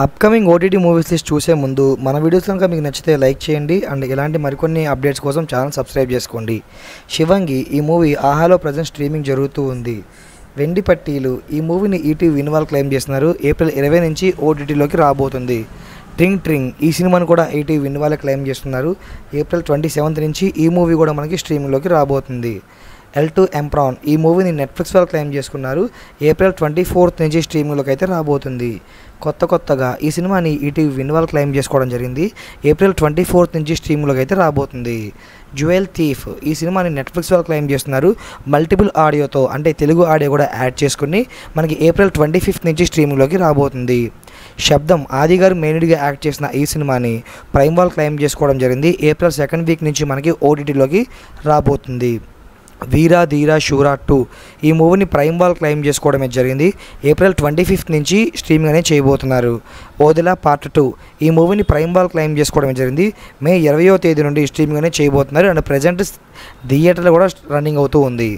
Upcoming OTT movies list చూసే ముందు మన వీడియోస్ కనుక మీకు నచ్చితే లైక్ చేయండి అండ్ ఇలాంటి మరికొన్ని అప్డేట్స్ కోసం ఛానల్ సబ్స్క్రైబ్ చేసుకోండి. శివంగి ఈ మూవీ ఆహాలో ప్రజెంట్ స్ట్రీమింగ్ జరుగుతూ ఉంది. వెండి పట్టీలు ఈ మూవీని ఈటీవీ విన్వాల్ క్లెయిమ్ చేస్తున్నారు. ఏప్రిల్ 20 నుంచి ఓటీటీలోకి రాబోతుంది. ట్రింగ్ ట్రింగ్ ఈ సినిమాను కూడా ఈటీవీ విన్వాల్ క్లెయిమ్ చేస్తున్నారు. ఏప్రిల్ 27 నుంచి ఈ మూవీ కూడా మనకి స్ట్రీమింగ్లోకి రాబోతుంది. L2 ఎంప్రాన్ ఈ మూవీని నెట్ఫ్లిక్స్ వాళ్ళు క్లెయిమ్ చేసుకున్నారు. ఏప్రిల్ 24 నుంచి స్ట్రీమింగ్లోకి అయితే రాబోతుంది. కొత్తగా ఈ సినిమాని ఈటీవీ విన్వాల్ క్లెయిమ్ చేసుకోవడం జరిగింది. ఏప్రిల్ 24 నుంచి స్ట్రీమింగ్లోకి అయితే రాబోతుంది. జ్యువెల్ థీఫ్ ఈ సినిమాని నెట్ఫ్లిక్స్ వాళ్ళు క్లెయిమ్ చేస్తున్నారు. మల్టిపుల్ ఆడియోతో అంటే తెలుగు ఆడియో కూడా యాడ్ చేసుకుని మనకి ఏప్రిల్ 25 నుంచి స్ట్రీమింగ్లోకి రాబోతుంది. శబ్దం ఆది గారు మెయిన్గా యాక్ట్ చేసిన ఈ సినిమాని ప్రైమ్ వాళ్ళు క్లెయిమ్ చేసుకోవడం జరిగింది. ఏప్రిల్ 2nd వీక్ నుంచి మనకి ఓటీటీలోకి రాబోతుంది. వీరా ధీరా షూరా 2 ఈ మూవీని ప్రైమ్ వాళ్ళు క్లెయిమ్ చేసుకోవడమే జరిగింది. ఏప్రిల్ 25 నుంచి స్ట్రీమింగ్ అనేది చేయబోతున్నారు. ఓదెలా పార్ట్ 2 ఈ మూవీని ప్రైమ్ వాళ్ళు క్లెయిమ్ చేసుకోవడమే జరిగింది. మే 20వ తేదీ నుండి స్ట్రీమింగ్ అనేది చేయబోతున్నారు అండ్ ప్రజెంట్ థియేటర్లో కూడా రన్నింగ్ అవుతూ ఉంది.